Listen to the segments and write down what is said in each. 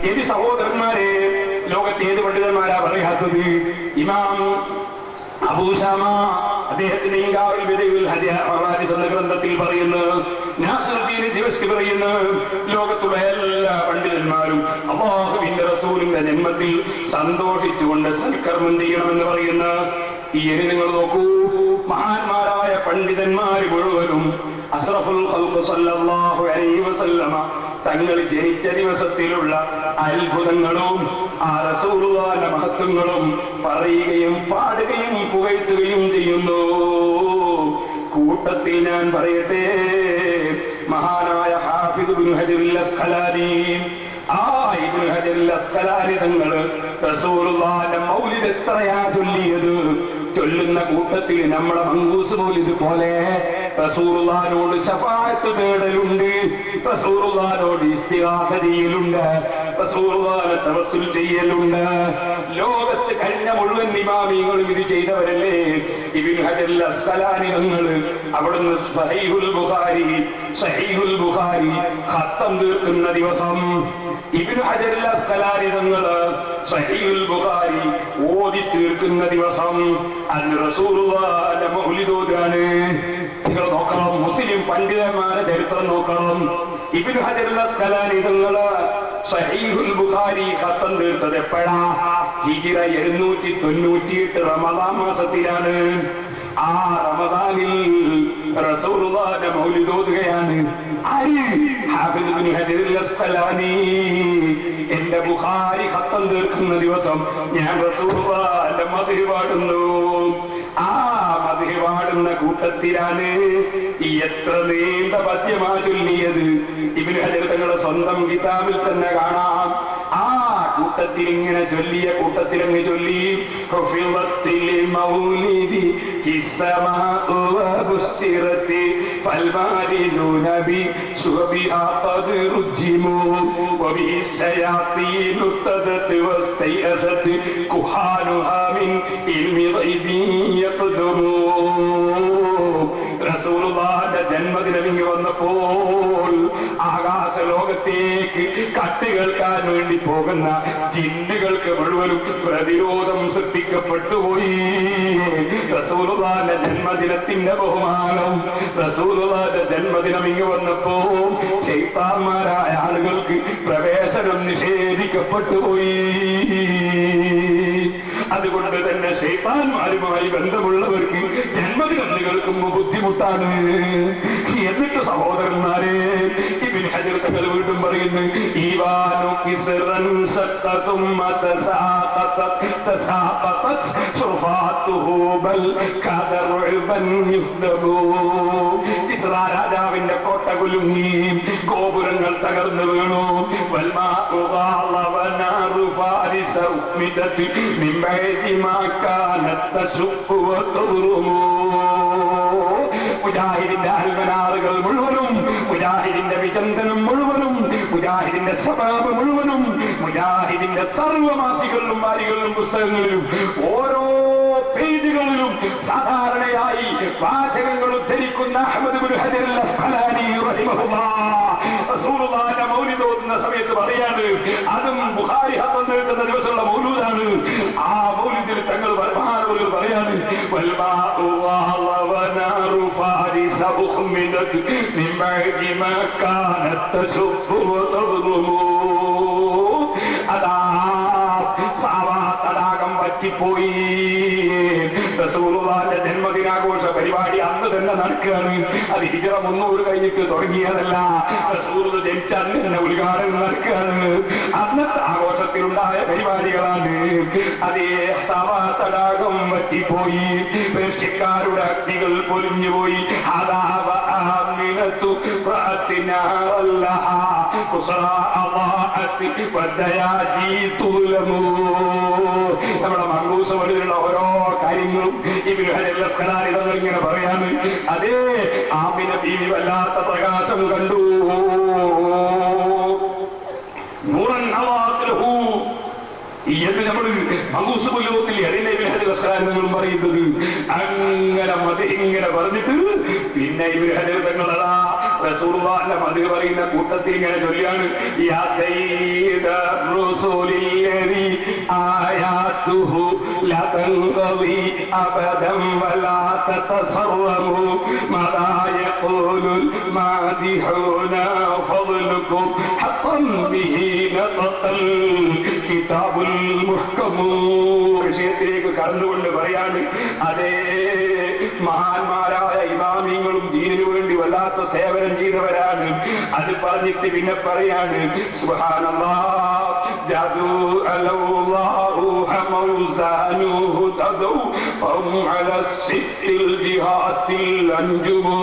എന്റെ സഹോദരന്മാരെ, ലോകത്തെ ഏത് പണ്ഡിതന്മാരാ പറയാത്തത്? ഇമാം അബൂ ശാമ അദ്ദേഹത്തിന്റെ ഇൻകാറുൽ ബിദഅൽ ഹദീസ് എന്ന ഗ്രന്ഥത്തിൽ പറയുന്നു, നാസിറുദ്ദീൻ ദിമശ്കി പറയുന്നു, ലോകത്തുള്ള എല്ലാ പണ്ഡിതന്മാരും അല്ലാഹുവിന്റെ റസൂലിന്റെ ജന്മത്തിൽ സന്തോഷിച്ചുകൊണ്ട് സൽക്കർമ്മം ചെയ്യണമെന്ന് പറയുന്ന ഈ നിങ്ങൾ നോക്കൂ, മഹാന്മാരായ പണ്ഡിതന്മാർ മുഴുവനും അഷ്റഫുൽ ഖൽഖ് സല്ലല്ലാഹു അലൈഹി വസല്ലമ തങ്ങൾ ജനിച്ച ദിവസത്തിലുള്ള അത്ഭുതങ്ങളും ആ റസൂലുള്ളാഹിന്റെ മഹത്വങ്ങളും പറയുകയും പാടുകയും പുകഴ്ത്തുകയും ചെയ്യുന്നു. കൂട്ടത്തിൽ ഞാൻ പറയട്ടെ, മഹാനായ ഹാഫിദ് ഇബ്നു ഹജറുൽ അസ്ഖലാനി, ആ ഇബ്നു ഹജറുൽ അസ്ഖലാനി തങ്ങൾ റസൂലുള്ളാഹിന്റെ മൗലിദ് എത്രയാ ചൊല്ലിയത്? ചൊല്ലുന്ന കൂട്ടത്തിൽ നമ്മളെ മങ്കൂസ് മൗലിദ് പോലെ റസൂലുള്ളാഹിനോട് ശഫാഅത്ത് തേടലുണ്ട്, റസൂലുള്ളാഹിനോട് ഇസ്തിഗാസ ചെയ്യലുണ്ട്, റസൂലുള്ളാഹിനെ തവസ്സുൽ ചെയ്യലുണ്ട്. ലോകത്ത് കഴിഞ്ഞ മുഴുവൻ ഇമാമികളും ഇത് ചെയ്തവരല്ലേ? ഇബ്നു ഹജറുൽ അസ്ഖലാനി തങ്ങൾ അവിടുന്ന് സഹീഹുൽ ബുഖാരി ഖത്തം തീർക്കുന്ന ദിവസം ഇബ്നു ഹജറുൽ അസ്ഖലാനി തങ്ങൾ സഹീഹുൽ ബുഖാരി ഓതി തീർക്കുന്ന ദിവസം അന്ന് റസൂലുള്ളാഹിന്റെ മൗലിദ് ഓതാണ്. നിങ്ങൾ നോക്കണം, മുസ്ലിം പണ്ഡിതന്മാരുടെ ചരിത്രം നോക്കണം. ഇബ്നു ഹജറുൽ അസ്ഖലാനി തങ്ങൾ സഹീഹുൽ ബുഖാരി ഖത്തം തീർത്തത് എപ്പോഴാ? ഹിജ്റ 798 റമദാൻ മാസത്തിലാണ്. ആ റമദാനിൽ റസൂലുള്ളാഹിന്റെ മൗലിദ് ഓതുകയാണ്. ഹാഫിദ് ഇബ്നു ഹജറുൽ അസ്ഖലാനി എന്റെ ബുഖാരി ഖത്തം തീർക്കുന്ന ദിവസം ഞാൻ റസൂലുള്ളാഹിന്റെ മദ്ഹ് പാടുന്നു. ആ മദ്ഹ് പാടുന്ന കൂട്ടത്തിലാണ് എത്ര നീണ്ട പദ്യമാ ചൊല്ലിയത്. ഇബ്നു ഹജർ തങ്ങളുടെ സ്വന്തം കിതാബിൽ തന്നെ കാണാം. ആ കൂട്ടത്തിൽ ഇങ്ങനെ ചൊല്ലിയ കൂട്ടത്തിലങ്ങ് ചൊല്ലി, ഹുഫിളത്തിൽ മൗലിദി ഹിസ്സമാഉ വബുശ്ശിറതി ഫൽമാരിനൂന ബി ശുബിഹാ ഖദ് റുജിമു വബിശയാതീനു തദത് വസ്തയസത് കുഹാനുഹാ മിൻ ഇൽമി ഗൈബി യഖ്ദുമു. റസൂലുള്ളാഹിന്റെ ജന്മദിനം ഇങ്ങ് വന്നപ്പോൾ ആകാശ ലോകത്തേക്ക് കത്ത് കേൾക്കാൻ വേണ്ടി പോകുന്ന ജിന്നുകൾക്ക് മുഴുവനും പ്രതിരോധം സൃഷ്ടിക്കപ്പെട്ടുപോയി. റസൂലുള്ളാഹിന്റെ ജന്മദിനത്തിന്റെ ബഹുമാനം, റസൂലുള്ളാഹിന്റെ ജന്മദിനം ഇങ്ങ് വന്നപ്പോ ശൈത്താന്മാരായ ആളുകൾക്ക് പ്രവേശനം നിഷേധിക്കപ്പെട്ടുപോയി. അതുകൊണ്ട് തന്നെ ശൈത്താന്മാരുമായി ബന്ധമുള്ളവർക്ക് ജന്മദിനം കേൾക്കുമ്പോൾ ബുദ്ധിമുട്ടാണ്. എന്നിട്ട് സഹോദരന്മാരെ, ഇബ്നു ഹജർ തങ്ങൾ വീണ്ടും പറയുന്നു, ഈവാനു കിസ്റൻ സഖതും തസാഖതത് സുഫാതുഹു ബൽ കദറുബൻ യുഹ്ദബു. കിസ്റ രാജാവിന്റെ കോട്ട കുലുങ്ങി, ഗോപുരങ്ങൾ തകർന്നു വീണു. വൽമാഉ ഖാലവനാറു ഫാരിസ ഉഖ്മിദത് മിൻ ബൈതി മാ കാനത് തശുഖു വതറുമു. മുജാഹിദിന്റെ അൽമനാറുകൾ മുഴുവനും, മുജാഹിദിന്റെ വിചന്തനം മുഴുവനും, മുജാഹിദിന്റെ സബാബ് മുഴുവനും, മുജാഹിദിന്റെ സർവമാസികളിലും വാരികളിലും പുസ്തകങ്ങളിലും ഓരോ പേജുകളിലും സാധാരണയായി വാചകങ്ങൾ ഉദ്ധരിക്കുന്ന അഹ്മദ് ഇബ്നു ഹജറുൽ അസ്ഖലാനി റഹിമഹുല്ലാഹ് റസൂലുള്ളാഹിന്റെ മൗലിദ് ഓതുന്ന സമയത്ത് പറയാണ്, അതും ബുഖാരി ഖത്തം തീർക്കുന്ന ദിവസമുള്ള മൗലൂദാണ്. ആ മൗലിദിൽ തങ്ങൾ പരമാവധി പറയാണ്, വൽമാഉ വനാറു ഫാരിസ ഉഖ്മിദത് മിൻ ബഅദി മാ കാനത് തശുഖു വതറുമു. അതാ സാവാ തടാകം വറ്റിപ്പോയി. റസൂലുള്ളാഹിന്റെ ജന്മദിനാഘോഷ പരിപാടി അന്ന് തന്നെ നടക്കുകയാണ്. അത് ഹിജ്റ 300 കഴിഞ്ഞിട്ട് തുടങ്ങിയതല്ല. റസൂൽ ജനിച്ച അന്ന് തന്നെ ഉദ്ഘാടനം നടക്കുകയാണ്. അന്നത്തെ ആഘോഷത്തിലുണ്ടായ പരിപാടികളാണ്. അതേ സാവാ തടാകം വറ്റിപ്പോയി, പേർഷ്യക്കാരുടെ അഗ്നികൾ പൊലിഞ്ഞുപോയി. നമ്മുടെ മങ്കൂസ പോലെയുള്ള ഓരോ കാര്യങ്ങളും ഇബ്നു ഹജർ അസ്ഖലാനി തങ്ങൾ ഇങ്ങനെ പറയാണ്. അതേ ആമിന ബീവി വല്ലാത്ത പ്രകാശം കണ്ടു. നൂറൻ ഹവാത്തിലഹു. ഇത് നമ്മൾ മങ്കൂസ് പുല്ലോത്തിൽ അതിനെ ഇബ്നു ഹജർ അസ്ഖലാനി തങ്ങൾ പറയുന്നത് അങ്ങനെ മതി ഇങ്ങനെ പറഞ്ഞിട്ട് പിന്നെ ഇബ്നു ഹജർ തങ്ങൾ അതാ റസൂലുള്ളാഹിന്റെ മദ്ഹ് പറയുന്ന കൂട്ടത്തിൽ ഇങ്ങനെ ചൊല്ലിയാണ് യാ സയ്യിദ റസൂലില്ലദി ആയാതുഹു ലാ തൻഖദി അബദൻ വലാ തതസറമു മദാ യഖൂലുൽ മാദിഹൂന ഫضلكم حقا به نطقൽ കിതാബുൽ മുഹ്കമു. വിഷയത്തിലേക്ക് കടന്നുകൊണ്ട് പറയാണ്, അതേ മഹാന്മാരായ ഇമാമിങ്ങളും ദീനിനു വേണ്ടി വല്ലാത്ത സേവനം ചെയ്തവരാണ്. അത് പറഞ്ഞിട്ട് പിന്നെ പറയാണ് സുബ്ഹാനല്ലാഹ് ജാദു അല്ലാഹു ഹമൗസാനുഹു തദു ഫം അലാ സിത്തിൽ ജിഹാത്തിൽ അൻജുമു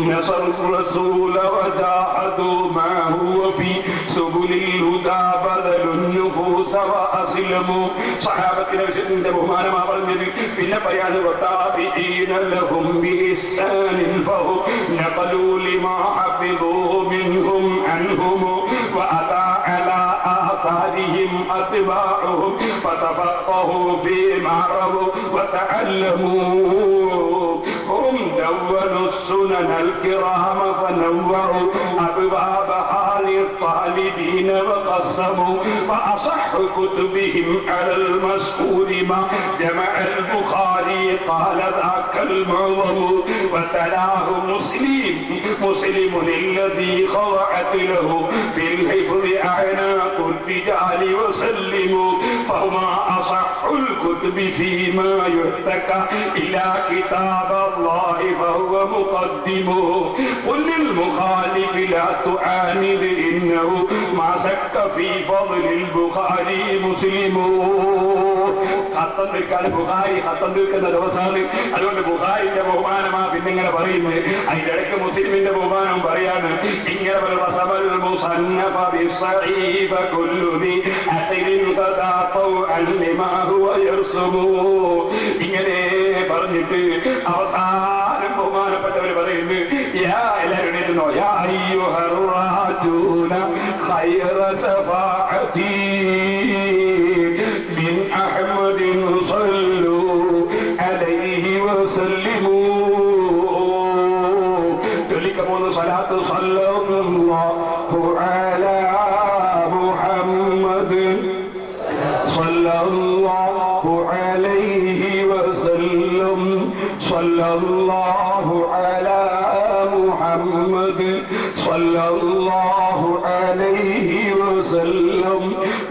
നസർ റസൂല വജാഹദു മാ ഹുവ ഫീ സുബുലിൽ ഹുദാ ബദലുൻ നുഫൂസ വഅസ്ലമു. സഹാബത്തിന്റെ വിഷയത്തിന്റെ ബഹുമാനമാ പറഞ്ഞത്. പിന്നെ പറയാണ് വതാബിഈന ലഹും ബിഇഹ്സാനിൻ ഫഹും നഖലു ലിമാ ഹഫിദൂ മിൻഹും അൻഹും വഅതാ അലാ ആസാരിഹിം അത്ബാഉഹും ഫതഫഖഹു ഫീമാ റവു വതഅല്ലമു. هم دونوا السنن الكرام فنوروا أبوابها للطالبين وقسموا وأصح كتبهم على المشهور ما جمع البخاري قال ذاك المعظم وتلاه مسلم الذي خضعت له في الحفظ أعناق الرجال وسلموا فهما أصح الكتب فيما يتكى إلى كتاب الله فهو مقدم. قل للمخالف لا تعاند إنه ما شك في فضل البخاري مسلم. ഖത്തം തീർക്കാൻ ബുഖാരി ഖത്തം തീർക്കുന്ന ദിവസമാണ്. അതുകൊണ്ട് ബുഖാരിന്റെ ബഹുമാനമാ പിന്നിങ്ങനെ പറയുന്നത്. അതിന്റെ ഇടയ്ക്ക് മുസ്ലിമിന്റെ ബഹുമാനം പറയാണ്. ഇങ്ങനെ ഇങ്ങനെ പറഞ്ഞിട്ട് അവസാനം ബഹുമാനപ്പെട്ടവർ പറയുന്നു, എല്ലാവരും എഴുതുന്നോ, യാ അയ്യുഹർ റാജൂന ഖൈറ സഫാഅതി മിൻ അഹ്മദിൻ സല്ലു അലൈഹി വസല്ലിമു. ചൊല്ലിക്കപ്പോന്ന് സ്വലാത്ത് സല്ലല്ലാഹു അലാ മുഹമ്മദ് സല്ലല്ലാഹു അലൈഹി വസല്ലം സല്ലല്ലാഹു അലാ മുഹമ്മദ് സല്ലല്ലാഹു അലൈഹി വസല്ലം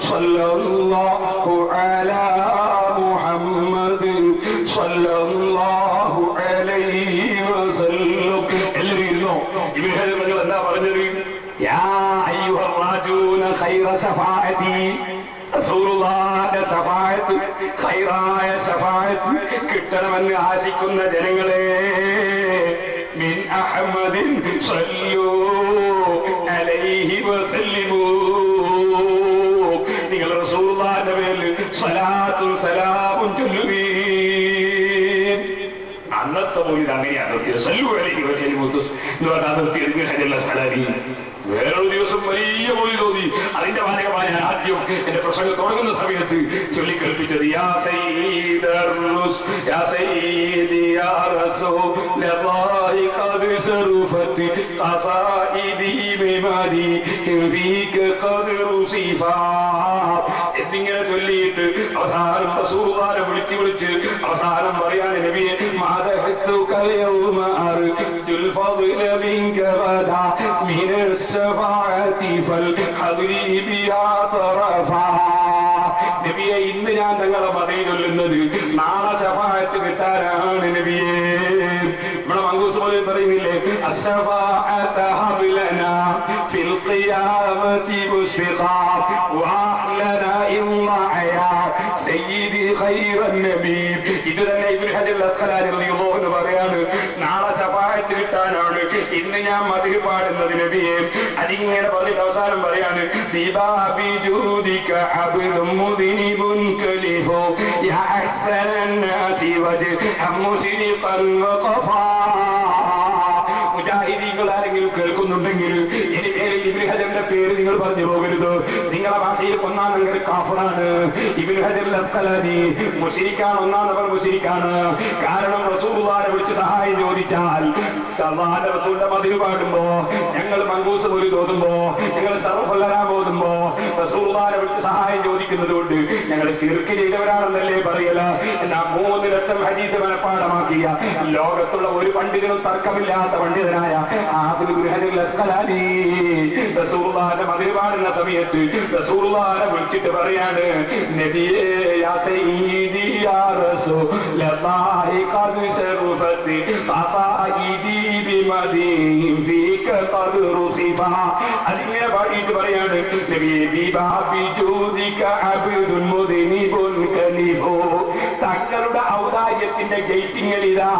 സല്ലല്ലാഹു അലാ മുഹമ്മദ് സല്ലല്ലാഹു അലൈഹി വസല്ലം. എല്ലാവരും ഇവർ എന്താ പറഞ്ഞത്? യാ അയ്യുഹർ റാജൂന ഖൈറ സഫാഅതി, റസൂലുള്ളാഹിന്റെ ശഫാഅത്ത്, ഖൈറായ ശഫാഅത്ത് കിട്ടണമെന്ന് ആശിക്കുന്ന ജനങ്ങളെ, മിൻ അഹ്മദിൻ സല്ലൂ അലൈഹി വസല്ലിമു. നിങ്ങൾ റസൂലുള്ളാഹിന്റെ പേരിൽ സ്വലാത്തും സലാമും ചൊല്ലുവീൻ. അന്നത്തെ മൗലിദ് അങ്ങനെയാണ് നിർത്തിയത്. സല്ലൂ അലൈഹി വസല്ലിമു എന്ന് പറഞ്ഞാൽ നിർത്തിയത്. വേറൊരു ദിവസം വലിയ മൗലിദ് ഓതി. അതിന്റെ ഭാഗമായി ഞാൻ ആദ്യം എന്റെ പ്രസംഗം തുടങ്ങുന്ന സമയത്ത് ചൊല്ലിക്കേൾപ്പിച്ചത് യാ സയ്യിദർ റുസ് യാ സയ്യിദി യാ റസൂലല്ലാഹി ഖദ് സറുഫതി ഖസായിദി ബിമാദി ഫീക ഖദ് റുസിഫാ എന്നിങ്ങനെ ചൊല്ലിയിട്ട് അവസാനം റസൂലുള്ളാഹിനെ വിളിച്ച് അവസാനം പറയാണ്, നബിയെ മാദഹത്തുക യൗമ അർജുൽ ഫദ്ല മിൻക ഗദാ മിനസ് ശഫാഅതി ഫൽ ഹദ്രി ബിഹാ തറഫാ. നബിയെ, ഇന്ന് ഞാൻ തങ്ങളെ മദീന ചൊല്ലുന്നത് നാളെ ശഫാഅത്ത് കിട്ടാനാണ് നബിയെ. നമ്മുടെ മങ്കൂസ് പോലെ പറയുന്നില്ലേ, അസ്സഫാഅത ഹബ്ലനാ ഫിൽ ഖിയാമത്തി മുസ്ഫിഖാ വഅഹ്ലനാ ഇമ്മഅയാ സയ്യിദി ഖൈറൻ നബി. ഇത് തന്നെ ഇബ്നു ഹജർ അസ്ഖലാനി റളിയല്ലാഹു അൻഹു പറയാണ്, നാളെ ശഫാഅത്ത് കിട്ടാനാണ് ഇന്ന് ഞാൻ മദ്ഹ് പാടുന്നത് നബിയെ. അതിങ്ങനെ പറഞ്ഞിട്ട് അവസാനം പറയാണ്, ബിബാബി ജൂദിക അബ്ദും മുദ്നിബുൻ കലിഫു യാ അഹ്സനൻ നാസി വജ്ഹ മുസ്രിഖൻ വഖഫാ. മുജാഹിദീങ്ങൾ ആരെങ്കിലും കേൾക്കുന്നുണ്ടെങ്കിൽ ഇനി പേരിൽ ഇബ്നു ഹജറിന്റെ പേര് നിങ്ങൾ പറഞ്ഞു പോകരുത്. നിങ്ങളെ ഭാഷയിൽ ഒന്നാം നമ്പർ കാഫിറാണ്. ഇബ്നു ഹജർ അസ്ഖലാനി മുശ്രിക്കാണ്, ഒന്നാം നമ്പർ മുശ്രിക്കാണ്. കാരണം റസൂലുള്ളാഹിയെ വിളിച്ച് സഹായം ചോദിച്ചാൽ അല്ലാഹുവിന്റെ റസൂലിന്റെ മദിന് പാടുമ്പോ, ഞങ്ങൾ മങ്കൂസ് മൊഴി തോന്നുമ്പോ, ഞങ്ങൾ സർഫല്ലലാം ഓതുമ്പോ റസൂലുള്ളാഹിയെ വിളിച്ച് സഹായം ചോദിക്കുന്നത് കൊണ്ട് ഞങ്ങൾ ശിർക്ക് ചെയ്തവരാണെന്നല്ലേ പറയല. എന്നാ 3 ലക്ഷം ഹദീസ് മനഃപ്പാഠമാക്കിയ ലോകത്തുള്ള ഒരു പണ്ഡിതനും തർക്കമില്ലാത്ത പണ്ഡിതനായ ഹാഫിദ് ഇബ്നു ഹജർ അസ്ഖലാനി റസൂലുള്ളാഹിന്റെ മദിന് പാടുന്ന സമയത്ത് റസൂലുള്ളാഹിയെ വിളിച്ചിട്ട് പറയാണ്, നബിയേ യാ സയ്യിദി യാ റസൂലല്ലാഹി ഖദ് ശറഫതി ഖസായിദി ബിമദീൻ ഫീക ഖദ് റുസിബ. അതിങ്ങനെ പാടിയിട്ട് പറയാണ്, നബിയേ ബിബാബി ജൂദിക അബ്ദുൽ മുദ്നിബുൻ കലിഫു. തങ്ങളുടെ ഔദാര്യത്തിന്റെ ഗേറ്റിങ്ങിൽ ഇതാ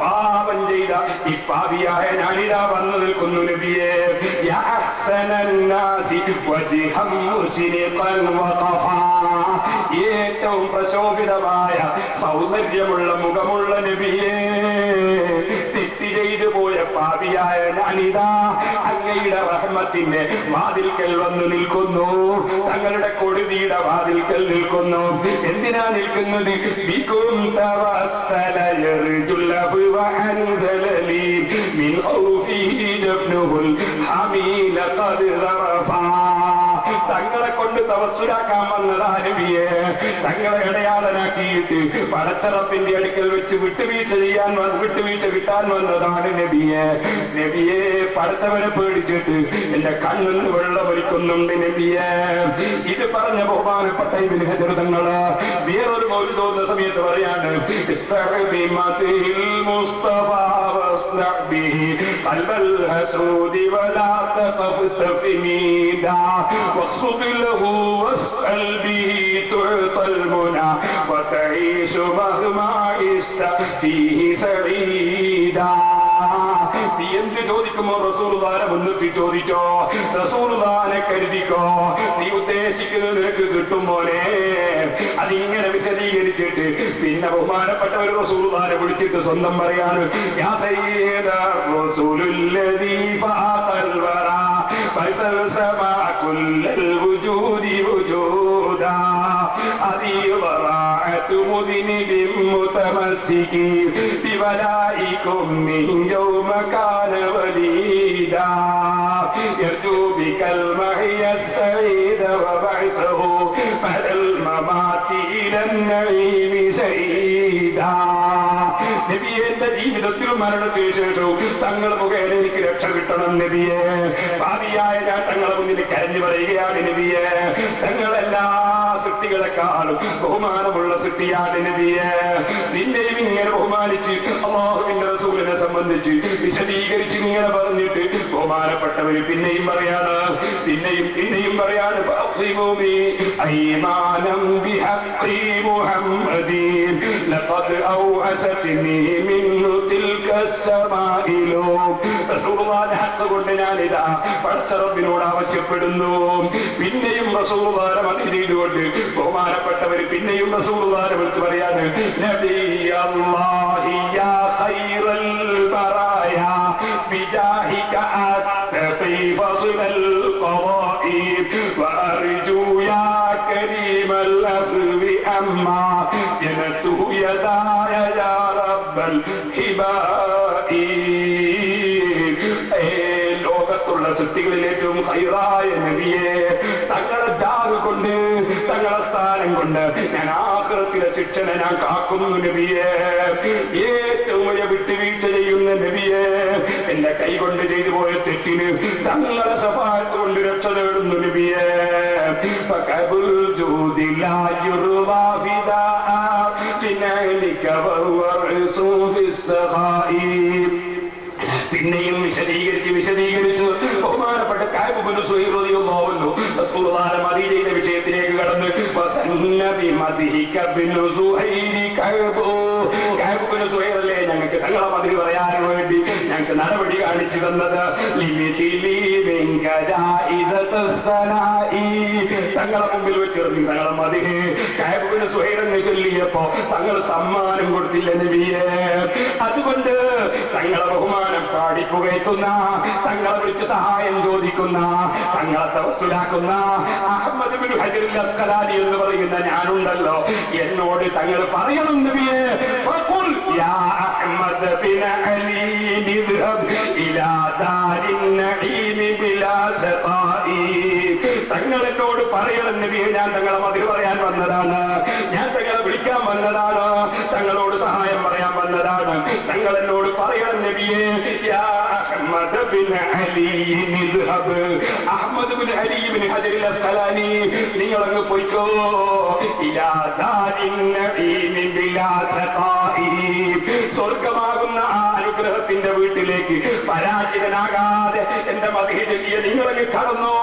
പാപം ചെയ്ത ഈ പാപിയായ ഞാനിതാ വന്നു നിൽക്കുന്നു നബിയേ. യാ അഹ്സനൻ നാസി വജ്ഹൻ മുസ്നിഖൻ വഖഫാ. ഏറ്റവും പ്രശോഭിതമായ സൗന്ദര്യമുള്ള മുഖമുള്ള നബിയേ, തെറ്റ് ചെയ്തു പോയ പാപിയായ ഞാനിതാ അങ്ങയുടെ റഹ്മത്തിന്റെ വാതിൽക്കൽ വന്നു നിൽക്കുന്നു, തങ്ങളുടെ കൊടുതിയുടെ വാതിൽക്കൽ നിൽക്കുന്നു. എന്തിനാ നിൽക്കുന്നത്? ബികും തവസ്സല യർജുൽ അഫ്വ അൻസലലി മിൻ ഖൗഫിഹി ദഫ്നുൽ ഹമീല ഖദ് റഫാ. തങ്ങളെ കൊണ്ട് തവസ്സുലാക്കാൻ വന്നതാ നബിയെ. തങ്ങളെ ഇടയാളനാക്കിയിട്ട് പടച്ചറപ്പിന്റെ അടുക്കൽ വെച്ച് വിട്ടുവീഴ്ച കിട്ടാൻ വന്നതാണ് നബിയെ. നബിയെ, പടച്ചവനെ പേടിച്ചിട്ട് എന്റെ കണ്ണിന് വെള്ളമൊലിക്കുന്നുണ്ട് നബിയെ. ഇത് പറഞ്ഞ ബഹുമാനപ്പെട്ട ഇബ്നു ഹജർ തങ്ങള് വേറൊരു മൗലിദ് തോന്നുന്ന സമയത്ത് പറയാണ്, واقصد له واسأل به تعطى المنى وتعيش مهما عشت فيه سعيدا. നീ എന്ത് ചോദിക്കുമോ റസൂലുള്ളാഹിനെ മുൻനിർത്തി ചോദിച്ചോ, റസൂലുള്ളാഹിനെ കരുതിക്കോ, നീ ഉദ്ദേശിക്കുന്നത് നിനക്ക് കിട്ടും പോലെ. അതിങ്ങനെ വിശദീകരിച്ചിട്ട് പിന്നെ ബഹുമാനപ്പെട്ടവർ റസൂലുള്ളാഹിനെ വിളിച്ചിട്ട് സ്വന്തം പറയാണ്, യാ സയ്യിദ റസൂലുല്ലദീ ഫാഖൽ വറാ ഫസൽസമാ കുല്ലൽ വജൂദി വജൂദാ അദീ വറാഅതു മുദ്നിബിൻ മുതമസ്സികി ബിവലായികും മിൻ യൗമ കാന വലീദാ യർജു ബികൽ മഹിയ സഈദ വബഅസഹു ഫഅൽ മമാതി ഇലൻ നഈമി സഈദാ. നബിയെ, എന്റെ ജീവിതത്തിലും മരണത്തിന് ശേഷവും തങ്ങൾ മുഖേന എനിക്ക് രക്ഷ കിട്ടണം നബിയെ. ഭാവിയായ ഞാൻ തങ്ങളെ മുന്നിൽ കരഞ്ഞു പറയുകയാണ് നബിയെ. തങ്ങളെല്ലാ സൃഷ്ടികളെക്കാളും ബഹുമാനമുള്ള സൃഷ്ടിയാണ് നബിയെ. നിന്നെയും ഇങ്ങനെ ബഹുമാനിച്ച് അല്ലാഹുവിന്റെ റസൂലിനെ സംബന്ധിച്ച് വിശദീകരിച്ച് ഇങ്ങനെ പറഞ്ഞിട്ട് ബഹുമാനപ്പെട്ടവര് പിന്നെയും പറയാണ്, പിന്നെയും പറയാണ്, കൊണ്ട് ഞാനിതാ പടച്ചറബിനോട് ആവശ്യപ്പെടുന്നു. പിന്നെയും റസൂലുള്ളാഹിനെ മദീന ചെയ്തുകൊണ്ട് ബഹുമാനപ്പെട്ടവർ പിന്നെയും റസൂലുള്ളാഹിനെ വിളിച്ച് പറയാണ്, നബിയല്ലാഹി യാ ഖൈറൽ ബറായാ ബിജാഹിക അത്തഖി ഫസ്ലൽ ഖവാഇ വഅർജു യാ കരീമൽ അഖ്വി അമ്മാ ജനതു യദായ യാ റബ്ബൽ ഹിബാഇ. ലോകത്തുള്ള സൃഷ്ടികളിൽ ഏറ്റവും ഹൈറായ നബിയെ, തങ്ങളെ ജാഹ് കൊണ്ട്, തങ്ങളെ സ്ഥാനം കൊണ്ട് ഞാൻ ആഖിറത്തിലെ ശിക്ഷനെ ഞാൻ കാക്കുന്നു നബിയെ. ഏറ്റവും വലിയ വിട്ടുവീഴ്ച ചെയ്യുന്ന നബിയെ, എന്റെ കൈ കൊണ്ട് ചെയ്തു പോയ തെറ്റിന് തങ്ങളെ ശഫാഅത്ത് കൊണ്ട് രക്ഷ നേടുന്നു നബിയെ. ഫഖബുൽ ജൂദി ലാ യുർവാ ഫിദാഅ ലിനഅലിക വഹുവ റസൂ ഫിസ്സഖാഇ. പിന്നെയും വിശദീകരിച്ചു ബഹുമാനപ്പെട്ട കഅബ് ഇബ്നു സുഹൈർ റളിയല്ലാഹു അൻഹു റസൂലുള്ളാഹിന്റെ മദീനയിലെ വിഷയത്തിലേക്ക് കടന്ന് വസന്നബി മദിഹിക ഇബ്നു സുഹൈർ കഅബ് ഇബ്നു സുഹൈർ അല്ലേ ഞങ്ങൾക്ക് ഞങ്ങൾക്ക് തങ്ങളെ മതിരി പറയാൻ വേണ്ടി ഞങ്ങൾക്ക് നടപടി കാണിച്ചു തന്നത്. തങ്ങളെ മുമ്പിൽ വെച്ചിരുന്നു തങ്ങളെ മതിരി കഅബിന് സുഹൈറെന്ന് ചൊല്ലിയപ്പോ തങ്ങൾ സമ്മാനം കൊടുത്തില്ല നബിയെ. അതുകൊണ്ട് തങ്ങളെ ബഹുമാനം പാടിപ്പുകയറ്റുന്ന, തങ്ങളെ വിളിച്ച് സഹായം ചോദിക്കുന്ന, തങ്ങളെ തവസ്സുലാക്കുന്ന അഹ്മദ് ബിൻ ഹജറുൽ അസ്ഖലാനി എന്ന് പറയുന്ന ഞാനുണ്ടല്ലോ, എന്നോട് തങ്ങൾ പറയണം നബിയെ, ഫഖുൽ യാ അഹ്മദ് ബിൻ അലി ഇദ്ഹബ് ഇലാ ദാരിൻ നഈം ബിലാ സഖായി. തങ്ങൾ എന്നോട് പറയണം നബിയെ, ഞാൻ തങ്ങളെ മതിരി പറയാൻ വന്നതാണ്, ഞാൻ തങ്ങളെ വിളിക്കാൻ വന്നതാണ്, തങ്ങളോട് സഹായം പറയാൻ വന്നതാണ്. തങ്ങൾ എന്നോട് പറയണം നബിയെ, യാ അഹ്മദ് ബിൻ അലി ഇദ്ഹബ്, അഹ്മദ് ബിൻ അലി ബിൻ ഹജറുൽ അസ്ഖലാനി, നിങ്ങൾ അങ്ങ് പോയിക്കോ, ഇലാ ദാരിൻ നഈം ബിലാ സഖായി, സ്വർഗമാകുന്ന ആ അനുഗ്രഹത്തിന്റെ വീട്ടിലേക്ക് പരാജിതനാകാതെ എന്റെ മദ്ഹ് ചൊല്ലിയ നിങ്ങളങ്ങ് കടന്നോ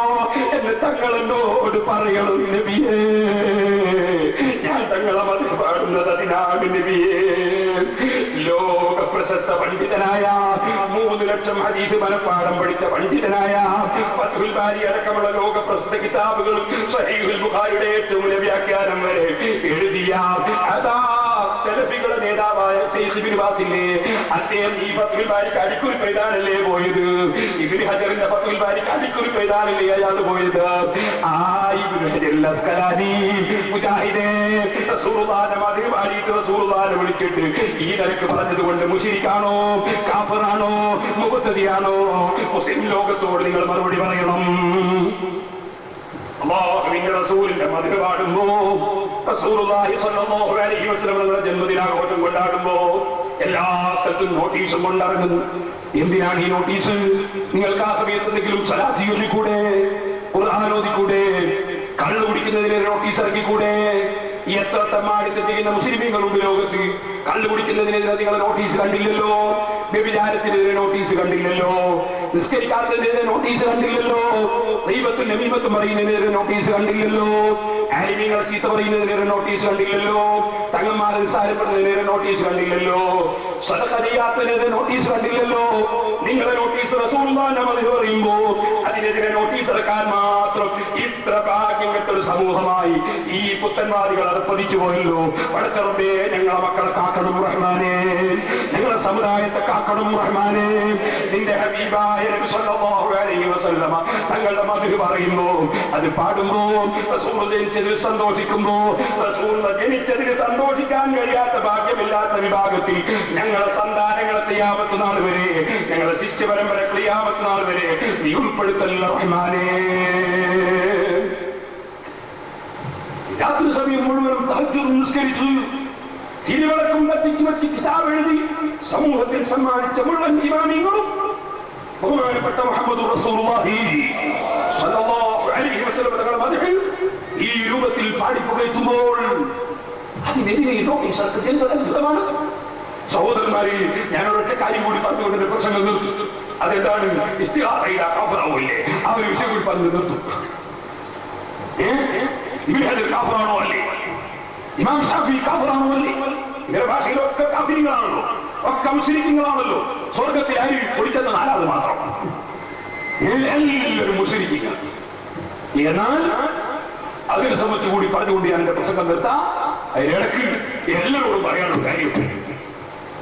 എന്ന് തങ്ങൾ എന്നോട് പറയണം നബിയേ. ഞാൻ തങ്ങളെ മദ്ഹ് പാടുന്നത് അതിനാണ് നബിയേ. ലോക പ്രശസ്ത പണ്ഡിതനായ 3 ലക്ഷം ഹദീസ് മനപ്പാഠം പഠിച്ച പണ്ഡിതനായ ഫത്ഹുൽ ബാരി അടക്കമുള്ള ലോക പ്രസിദ്ധ കിതാബുകളും സഹീഹുൽ ബുഖാരിയുടെ ഏറ്റവും വലിയ വ്യാഖ്യാനം വരെ എഴുതിയ അതാ സലഫികളുടെ നേതാവായ ശൈഖ് ഇബ്നു ബാസില്ലേ, അദ്ദേഹം ഈ ഫത്ഹുൽ ബാരിക്ക് അടിക്കുറിപ്പ് എഴുതാനല്ലേ പോയത്. ഇബ്നു ഹജറിന്റെ ഫത്ഹുൽ ബാരിക്ക് അടിക്കുറിപ്പ് എഴുതാനല്ലേ അയാൾ പോയത്. ആ ഇബ്നു ഹജറുൽ അസ്ഖലാനി മുജാഹിദേ റസൂലുള്ളാഹിന്റെ മദ്ഹ് പാടിയിട്ട് റസൂലുള്ളാഹിനെ വിളിച്ചിട്ട് ഈ നിലക്ക് പറഞ്ഞത് കൊണ്ട് മുശ്രിക്കാണോ, കാഫിറാണോ, മുബ്തദിയാണോ? മുസ്ലിം ലോകത്തോട് നിങ്ങൾ മറുപടി പറയണം. അല്ലാഹുവിന്റെ റസൂലിന്റെ മദ്ഹ് പാടുമ്പോ, റസൂലുള്ളാഹി സ്വല്ലല്ലാഹു അലൈഹി വസല്ലം തങ്ങളുടെ ജന്മദിനാഘോഷം കൊണ്ടാടുമ്പോ എല്ലാ സ്ഥലത്തും നോട്ടീസും കൊണ്ടിറങ്ങുന്നു. എന്തിനാണ് ഈ നോട്ടീസ്? നിങ്ങൾക്ക് ആ സമയത്ത് എന്തെങ്കിലും സ്വലാത്ത് ചൊല്ലിക്കൂടെ, ഖുർആൻ ഓതിക്കൂടെ, കള്ളു കുടിക്കുന്നതിന് നോട്ടീസ് ഇറക്കിക്കൂടെ? എത്ര തെമ്മാടിത്തം ചെയ്യുന്ന മുസ്ലിമീങ്ങളുണ്ട് ലോകത്ത്. കള്ളു കുടിക്കുന്നതിനെതിരെ നിങ്ങൾ നോട്ടീസ് കണ്ടില്ലല്ലോ, വ്യഭിചാരത്തിനെതിരെ നോട്ടീസ് കണ്ടില്ലല്ലോ, നിസ്കരിക്കാത്തതിനെതിരെ നോട്ടീസ് കണ്ടില്ലല്ലോ, ദൈവത്തും നമീമത്തും പറയുന്നതിനെതിരെ നോട്ടീസ് കണ്ടില്ലല്ലോ, ആലിമീങ്ങളെ ചീത്ത പറയുന്നതിനെതിരെ നോട്ടീസ് കണ്ടില്ലല്ലോ, തങ്ങന്മാരെ നിസ്സാരപ്പെടുന്നതിനെതിരെ നോട്ടീസ് കണ്ടില്ലല്ലോ, സദഖ ചെയ്യാത്തതിനെതിരെ നോട്ടീസ് കണ്ടില്ലല്ലോ. നിങ്ങളെ നോട്ടീസ് റസൂലുള്ളാഹിന്റെ മദ്ഹ് പറയുമ്പോ അതിനെതിരെ നോട്ടീസ് ഇറക്കാൻ മാത്രം ഇത്ര ഭാഗ്യം കെട്ടൊരു സമൂഹമായി ഈ പുത്തൻവാദികൾ അർപ്പതിച്ചു പോയല്ലോ. പടച്ചറബേ, ഞങ്ങളെ മക്കളെ കാക്കണം റഹ്മാനേ, ഞങ്ങളെ സമുദായത്തെ കാക്കണം റഹ്മാനേ. നിന്റെ ഹബീബായ നബി സല്ലല്ലാഹു അലൈഹി വസല്ലമ തങ്ങളുടെ മദ്ഹ് പറയുമ്പോ, അത് പാടുമ്പോ, റസൂൽ ജനിച്ചതിൽ സന്തോഷിക്കുമ്പോ, റസൂൽ ജനിച്ചതിൽ സന്തോഷിക്കാൻ കഴിയാത്ത ഭാഗ്യമില്ലാത്ത വിഭാഗത്തിൽ ഞങ്ങളെ സന്താനങ്ങളെ ഖിയാമത്ത് നാൾ വരെ, ഞങ്ങളെ ശിഷ്യ പരമ്പര ഖിയാമത്ത് നാൾ വരെ നീ ഉൾപ്പെടുത്തല്ല റഹ്മാനേ. രാത്രി സമയം മുഴുവനും തഹജ്ജുദ് നിസ്കരിച്ചു, തിരുവിളക്കും കത്തിച്ചു വെച്ച് കിതാബ് എഴുതി സമൂഹത്തിൽ സമ്മാനിച്ച മുഴുവൻ ഇമാമിങ്ങളും ബഹുമാനപ്പെട്ട മുഹമ്മദ് റസൂലുള്ളാഹി സ്വല്ലല്ലാഹു അലൈഹി വസല്ലം തങ്ങളുടെ മദ്ഹ് ഈ രൂപത്തിൽ പാടിപ്പുകയറ്റുമ്പോൾ അതിനെതിരെ നോട്ടീസ് ഇറക്കുന്നത് അത്ഭുതമാണ്. സഹോദരന്മാരെ, ഞാൻ ഒരൊറ്റ കാര്യം കൂടി പറഞ്ഞുകൊണ്ട് പ്രസംഗം നിർത്തും. അതെന്താണ്? ഇസ്തിഹാസയിലെ കാഫിറാവൂല്ലേ, ആ ഒരു വിഷയം കൂടി പറഞ്ഞു നിർത്തും. ഇബ്നു ഹജർ കാഫിറാണോ അല്ലേ? ഇമാം ഷാഫി കാഫിറാണോ അല്ലേ? ഇവരുടെ ഭാഷയിലൊക്കെ കാഫിറുകളാണല്ലോ, ഒക്കെ മുശ്രിക്കുകളാണല്ലോ. സ്വർഗത്തിൽ അരി പൊടിച്ചെന്ന 4 മാത്രം, എല്ലാവരും മുശ്രിക്കുകൾ. എന്നാൽ അതിനെ സംബന്ധിച്ച് കൂടി പറഞ്ഞുകൊണ്ട് ഞാൻ എന്റെ പ്രസംഗം നിർത്താം. അതിനിടയ്ക്ക് എല്ലാവരോടും പറയാനുള്ള കാര്യം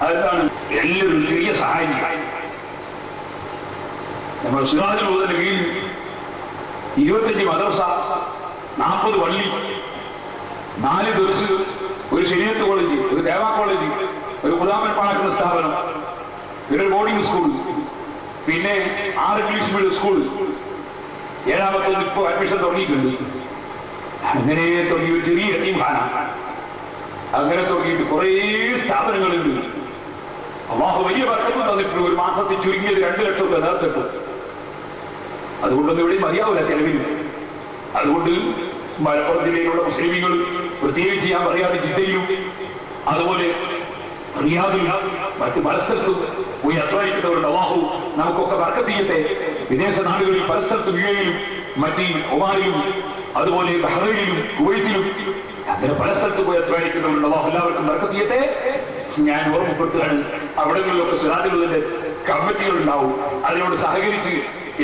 അതെന്താണ്? എല്ലാവരും ചെറിയ സഹായം. നമ്മൾ സിറാജുൽ ഹുദയുടെ കീഴിൽ 25 മദ്രസ, 40 പള്ളി, 4 ദർസ്, ഒരു ശരീഅത്ത് കോളേജ്, ഒരു ദേവാ കോളേജ്, ഒരു ഖുർആൻ പാഠക്കുന്ന സ്ഥാപനം, ഒരു ബോർഡിംഗ് സ്കൂൾ, പിന്നെ 6 ഇംഗ്ലീഷ് മീഡിയം സ്കൂൾ, 7ാമത്തെ ഇപ്പോൾ അഡ്മിഷൻ തുടങ്ങിയിട്ടുണ്ട്. അങ്ങനെ തുടങ്ങി ഒരു ചെറിയ യതീംഖാന, അങ്ങനെ തുടങ്ങിയിട്ട് കുറേ സ്ഥാപനങ്ങളുണ്ട്. അല്ലാഹു വലിയ ബർക്കത്ത് തന്നിട്ടുണ്ട്. ഒരു മാസത്തിൽ ചുരുങ്ങിയത് 2 ലക്ഷം രൂപ നേർച്ചിട്ടു. അതുകൊണ്ടൊന്നും ഇവിടെ മതിയാവില്ല ചെലവിന്. അതുകൊണ്ട് മലപ്പുറം ജില്ലയിലുള്ള മുസ്ലിമീങ്ങൾ പ്രത്യേകിച്ച് ഞാൻ പറയാതെ ജില്ലയിലും അതുപോലെ റിയാദിലും മറ്റ് പല സ്ഥലത്തും പോയി അധ്വാനിക്കുന്നവരുടെ അല്ലാഹു നമുക്കൊക്കെ ബർക്കത്ത് ചെയ്യട്ടെ. വിദേശ നാടുകളിൽ പല സ്ഥലത്തും യുഎഇയിലും മറ്റ് ഒമാനിലും അതുപോലെ ബഹ്റൈനിലും കുവൈറ്റിലും അങ്ങനെ പല സ്ഥലത്ത് പോയി അധ്വാനിക്കുന്നവരുടെ അല്ലാഹു എല്ലാവർക്കും ബർക്കത്ത് ചെയ്യട്ടെ. ഞാൻ ഓർമ്മപ്പെടുത്തുകയാണ്, അവിടങ്ങളിലൊക്കെ സിറാജുകളുടെ കമ്മിറ്റികൾ ഉണ്ടാവും. അതിനോട് സഹകരിച്ച്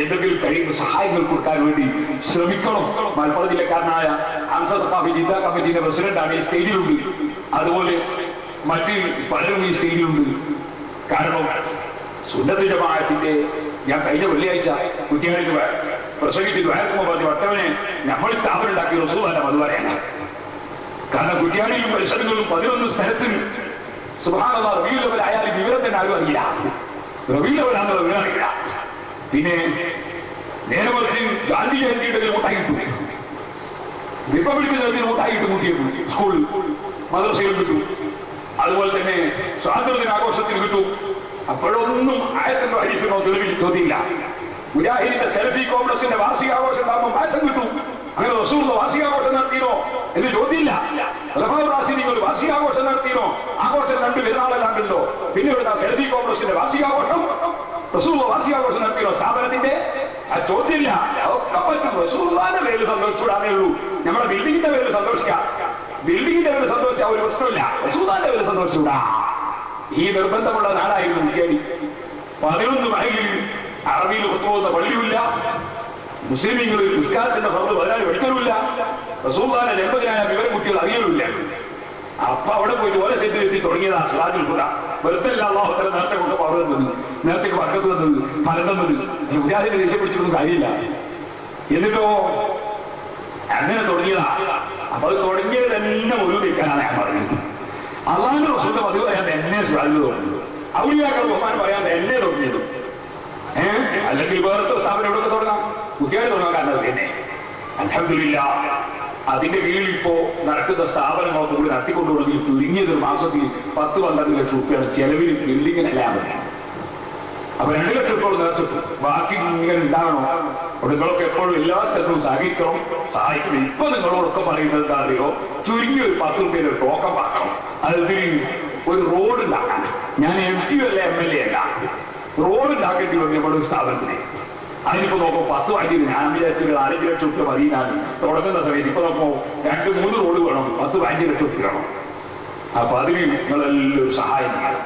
എന്തെങ്കിലും കഴിയുന്ന സഹായങ്ങൾ കൊടുക്കാൻ വേണ്ടി ശ്രമിക്കണം. മലപ്പുറം ജില്ലക്കാരനായ ഹംസ സഖാഫി ജില്ലാ കമ്മിറ്റിയുടെ പ്രസിഡന്റാണ് ഈ സ്റ്റേജിലുണ്ട്. അതുപോലെ മറ്റ് പലരും ഈ സ്റ്റേജിലുണ്ട്. കാരണം സുന്നത്ത് ജമാഅത്തിന്റെ ഞാൻ കഴിഞ്ഞ വെള്ളിയാഴ്ച കുട്ടിയാടിക്ക് പ്രസംഗിച്ചിട്ട് വയർക്കുമ്പോൾ പറഞ്ഞു, ഒറ്റവനെ നമ്മൾ സ്ഥാപനം ഉണ്ടാക്കിയ റസൂലല്ല മധുവരെയാണ്. കാരണം കുട്ടിയാടിയും പരിസരങ്ങളിലും 11 സ്ഥലത്ത് സുബ്ഹാനല്ലാഹ് റബീഉൽ അവ്വൽ ആയാലും വിവരം തന്നെ ആരും അറിയില്ല. റബീഉൽ അവ്വലാണെന്നുള്ള വിവരം അറിയില്ല. പിന്നെ നേരെ മറിച്ച് ഗാന്ധി ജയന്തിയുടെ മുട്ടായി കിട്ടും, റിപ്പബ്ലിക് ദിനത്തിന് മുട്ടായി കിട്ടും, കുട്ടികൾ സ്കൂളിൽ മദ്രസയിൽ കിട്ടും. അതുപോലെ തന്നെ സ്വാതന്ത്ര്യദിനാഘോഷത്തിന് കിട്ടും. അപ്പോഴൊന്നും ആയത്തിനോ ഹദീസിനോ തെളിവിൽ ചോദ്യമില്ല. മുജാഹിദിന്റെ സെൽഫി കോംപ്ലക്സിന്റെ വാർഷികാഘോഷം ഉണ്ടാകുമ്പോൾ പായസം കിട്ടും. അങ്ങനെ റസൂലുള്ള വാർഷികാഘോഷം നടത്തിയോ എന്ന് ചോദ്യമില്ല. ഖുലഫാഉർ വാർഷികാഘോഷം നടത്തിയോ? ആഘോഷം കണ്ടു പെരുന്നാളല്ലാണ്ടല്ലോ. പിന്നെ ഇവിടെ സെൽഫി കോംപ്ലക്സിന്റെ വാർഷികാഘോഷം, റസൂലുള്ള വാർഷികാഘോഷം നടത്തിയോ സ്ഥാപനത്തിന്റെ? ആ ചോദ്യമില്ല. റസൂലുള്ളാഹിന്റെ പേരിൽ സന്തോഷിച്ചൂടാനേ ഉള്ളൂ. നമ്മുടെ ബിൽഡിങ്ങിന്റെ പേരിൽ സന്തോഷിക്കാം. ബിൽഡിങ്ങിന്റെ പേരിൽ സന്തോഷിച്ചാൽ ഒരു പ്രശ്നമില്ല. റസൂലുള്ളാഹിന്റെ പേരിൽ സന്തോഷിച്ചൂടാ. ഈ നിർബന്ധമുള്ള നാടായിരുന്നു മുഖ്യടി. 11 മൈലിൽ അറബിയിൽ ഒത്തുപോകുന്ന പള്ളിയില്ല. മുസ്ലിമീങ്ങൾ നിസ്കാരത്തിന്റെ പുറത്ത് 14 പഠിക്കലുമില്ല. റസൂലുള്ളാഹിന്റെ ജന്മദിനായ വിവരം കുട്ടികൾ അറിയലുമില്ല. അപ്പൊ അവിടെ പോയിട്ട് ഓരോ സെറ്റ് എത്തി തുടങ്ങിയതാ സിറാജുൽ ഹുദ. വെറുതെ അല്ലാഹു തആല നേരത്തെ കൊണ്ട് പവർ തന്നത്, നേരത്തെ വർക്കത്ത് തന്നത്, ഫലം തന്നത്. മുജാഹിദിനെ രക്ഷപ്പെടുത്തിയൊന്നും കാര്യമില്ല. എന്നിട്ടോ അങ്ങനെ തുടങ്ങിയതാ. അപ്പൊ അത് തുടങ്ങിയത് തന്നെ ഒരു നിൽക്കാനാണ് ഞാൻ പറഞ്ഞത്. അള്ളാഹുവിന്റെ റസൂലിന്റെ പതിവ് പറയാൻ എന്നെ സിറാജുൽ തോന്നുന്നത്, ഔലിയാക്കൾ ബഹുമാനം പറയാൻ എന്നെ തുടങ്ങിയത്. അല്ലെങ്കിൽ വേറത്തെ സ്ഥാപനം എവിടെ തുടങ്ങാം? കുട്ടികളെ തുടങ്ങാൻ കാരണം തന്നെ അൽഹംദുലില്ലാഹ് അതിന്റെ കീഴിൽ ഇപ്പോ നടക്കുന്ന സ്ഥാപനങ്ങളൊക്കെ കൂടി നടത്തിക്കൊണ്ടു തുടങ്ങി. ചുരുങ്ങിയത് മാസത്തിൽ 10-12 ലക്ഷം രൂപയാണ് ചെലവിൽ ബിൽഡിങ്ങിനെല്ലാം പറയാം. അപ്പൊ 2 ലക്ഷത്തോളം നേർച്ചിട്ടു. ബാക്കി ഇങ്ങനെ ഉണ്ടാകണോ? അവിടെ നിങ്ങളൊക്കെ എപ്പോഴും എല്ലാ സ്ഥലത്തും സഹായിക്കണം. ഇപ്പൊ നിങ്ങളോടൊക്കെ പറയുന്നത് എന്താ അറിയോ? ചുരുങ്ങി ഒരു 10 രൂപയുടെ ഒരു ടോക്കൺ വാങ്ങണം. അതിൽ ഒരു റോഡ് ഉണ്ടാക്കാൻ. ഞാൻ MP അല്ല MLA അല്ല. റോഡ് ഉണ്ടാക്കേണ്ടി വന്നു നമ്മുടെ ഒരു സ്ഥാപനത്തിന്. അതിനിപ്പോ നോക്കുമ്പോൾ 10 വാങ്ങിയത് ഞാൻ വിചാരിച്ചത് 5 ലക്ഷം രൂപ മതി. ഞാൻ തുടങ്ങുന്ന സമയത്ത് ഇപ്പൊ നോക്കുമ്പോൾ 2-3 റോഡ് വേണം, 10-15 ലക്ഷം രൂപ വേണം. അപ്പൊ അതിന് നിങ്ങളെല്ലാം സഹായം ചെയ്യണം.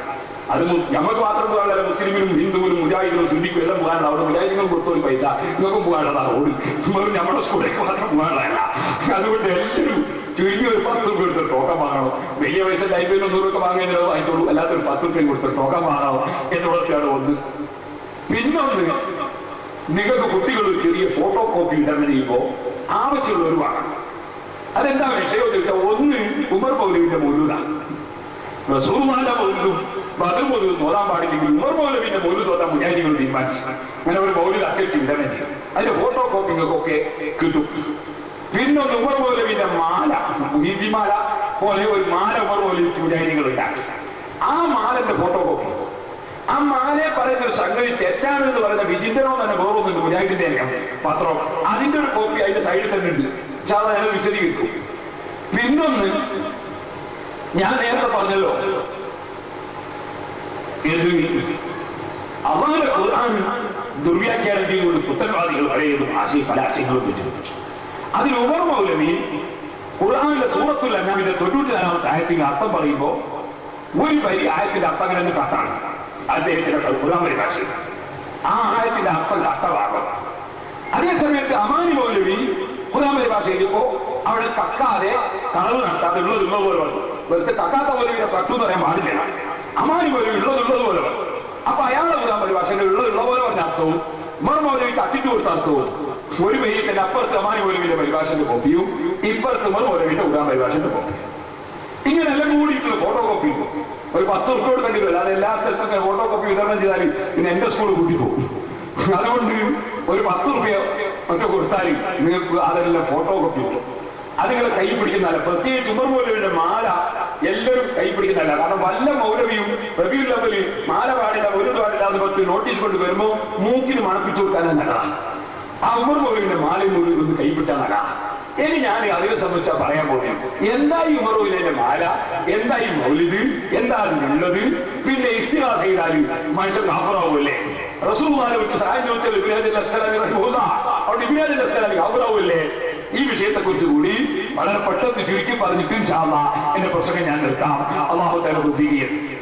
അത് ഞങ്ങൾക്ക് മാത്രം പോകാനുള്ള മുസ്ലിമിനും ഹിന്ദുവിനും മുജാഹിദിനും സിന്ധിക്കും എല്ലാം പോകാനുള്ള. അവിടെ മുജാഹിദിനും കൊടുത്തൊരു പൈസ നിങ്ങൾക്കും പോകാനുള്ളതാണ് റോഡ്. വെറും നമ്മുടെ സ്കൂളിലേക്ക് മാത്രം പോകാനുള്ളതല്ല. അതുകൊണ്ട് എല്ലാവരും ചുരുങ്ങി ഒരു 10 രൂപ കൊടുത്ത് ടോക്കൺ വാങ്ങണം. വലിയ പൈസ ലൈബ്രറിയിൽ 100 രൂപ വാങ്ങിയതിനോ വാങ്ങിച്ചോളൂ, അല്ലാത്തൊരു 10 രൂപയും കൊടുത്ത് ടോക്കൺ വാങ്ങണം എന്നുള്ളതൊക്കെയാണ് ഒന്ന്. പിന്നൊന്ന്, നിങ്ങൾക്ക് കുട്ടികൾ ഒരു ചെറിയ ഫോട്ടോ കോപ്പി ഇടം ചെയ്യുമ്പോ ആവശ്യമുള്ളവർ വാങ്ങണം. അതെന്താ വിഷയം എന്ന് ചോദിച്ചാൽ, ഒന്ന് ഉമർ മൗലവിന്റെ മൗലൂദാണ്. റസൂലുള്ളാഹിന്റെ മൗലൂദും ബദർ മൗലൂദും തോന്നാൻ പാടില്ലെങ്കിൽ ഉമർ മൗലവിന്റെ മൗലൂദ് തോന്നാൻ മുജാഹിദികൾ തീരുമാനിച്ചു. അങ്ങനെ ഒരു മൗലൂദ് അച്ചടിച്ച് ഇടം ചെയ്യും. അതിന്റെ ഫോട്ടോ കോപ്പിങ്ങൾക്കൊക്കെ കിട്ടും. പിന്നൊന്ന് ഉമർ മൗലവിന്റെ മാല, മുഹീദിമാല പോലെ ഒരു മാല ഉമർ മൗലവിക്ക് മുജാഹിദികൾ ഉണ്ടാക്കി. ആ മാലന്റെ ഫോട്ടോ കോപ്പി, ആ മാലയെ പറയുന്ന ഒരു സംഗതി തെറ്റാണെന്ന് പറയുന്ന വിചിന്തനോ തന്നെ വേറൊന്നുണ്ട് മുജാഹിദിന്റെ പത്രം. അതിന്റെ ഒരു കോപ്പി അതിന്റെ സൈഡിൽ തന്നെ ഉണ്ട്. പക്ഷെ അത് ഞങ്ങൾ വിശദീകരിക്കും. പിന്നൊന്ന്, ഞാൻ നേരത്തെ പറഞ്ഞല്ലോ, അള്ളാഹുവിന്റെ ഖുർആൻ ദുർവ്യാഖ്യാനം ചെയ്തുകൊണ്ട് പുത്തൻവാദികൾ പറയുന്നു പല ആശയങ്ങളും തെറ്റിദ്ധരിച്ചു. അതിൽ ഉമർ മൗലവി ഖുർആനിലെ സൂറത്തുൽ അൻആമിന്റെ 94-ാമത്തെ ആയത്തിന്റെ അർത്ഥം പറയുമ്പോൾ ഒരു വരി ആയത്തിന്റെ അർത്ഥം എന്ന് കത്താണ് അദ്ദേഹത്തിന്റെ ഖുർആൻ പരിഭാഷ. ആ ആയത്തിന്റെ അർത്ഥം കട്ടഭാഗം. അതേസമയത്ത് അമാനി മൗലവി ഖുർആൻ പരിഭാഷ ചെയ്തപ്പോ അവിടെ കക്കാതെ കളവ് നടത്താതെ ഉള്ളതുള്ള പോലെ വന്നു. വെറുതെ കക്കാത്ത മൗലവിയെ കട്ടു എന്ന് പറയാൻ പാടില്ല. അമാനി മൗലവി ഉള്ളതുള്ളത് പോലെ വന്നു. അപ്പൊ അയാളുടെ ഖുർആൻ പരിഭാഷയിൽ ഉള്ളതുള്ള പോലെ പറഞ്ഞ അർത്ഥവും ഉമർ മൗലവി തട്ടിച്ചു കൊടുത്ത അർത്ഥവും ഒരു പേരിന്റെ അപ്പുറത്ത് അമാനി മൗലവിയുടെ പരിഭാഷന്റെ കോപ്പിയും ഇപ്പുറത്ത് ഉമർ മൗലവിയുടെ ഖുർആൻ പരിഭാഷന്റെ കോപ്പിയും. ഇങ്ങനെല്ലാം കൂടിയിട്ടുള്ള ഫോട്ടോ കോപ്പി ഒരു 10 രൂപ കൊടുക്കേണ്ടി വരും. അത് എല്ലാ സ്ഥലത്തൊക്കെ ഫോട്ടോ കോപ്പി വിതരണം ചെയ്താൽ പിന്നെ എന്റെ സ്കൂൾ കൂട്ടിപ്പോകും. അതുകൊണ്ട് ഒരു 10 രൂപ ഒക്കെ കൊടുത്താൽ നിങ്ങൾക്ക് അതെല്ലാം ഫോട്ടോ കോപ്പി കിട്ടും. അത് നിങ്ങൾ കൈ പിടിക്കുന്നതല്ല. പ്രത്യേകിച്ച് ഉമർ മൗലവിയുടെ മാല എല്ലാവരും കൈ പിടിക്കുന്നതല്ല. കാരണം വല്ല മൗലവിയും റബീഉൽ അവ്വലിൽ മാല പാടില്ല, ഒരു പാടില്ല എന്ന് പറഞ്ഞ് നോട്ടീസ് കൊണ്ട് വരുമ്പോ മൂക്കിന് മണപ്പിച്ചു കൊടുക്കാനും നല്ലതാണ്. ആ ഉമർ മൗലവിയുടെ മാലയും മൗലവി ഒന്ന് കൈ പിടിച്ചാൽ നല്ലതാണ്. ഇനി ഞാൻ അതിനെ സംബന്ധിച്ചാൽ പറയാൻ പോകുന്നത് എന്തായി ഉമർ മൗലവിയുടെ മാല, എന്തായി മൗലിദ്, എന്താ അതിനുള്ളത്. പിന്നെ ഇഖ്തിലാഫ് ചെയ്താൽ മനുഷ്യൻ കാഫിറാവൂല്ലേ? റസൂലുള്ളാഹിയെ വെച്ച് സഹായം ചോദിച്ചാൽ ഇബ്നു ഹജർ അസ്ഖലാനി റഹിമഹുല്ലാഹ് അവിടെ ഇബ്നു ഹജർ അസ്ഖലാനി കാഫിറാവൂല്ലേ? ഈ വിഷയത്തെക്കുറിച്ച് കൂടി വളരെ പെട്ടെന്ന് ചുരുക്കി പറഞ്ഞിട്ട് ഇൻഷാ അല്ലാഹ് എന്റെ പ്രസംഗം ഞാൻ നിർത്താം. അല്ലാഹു തആല തൗഫീഖ് ചെയ്യട്ടെ.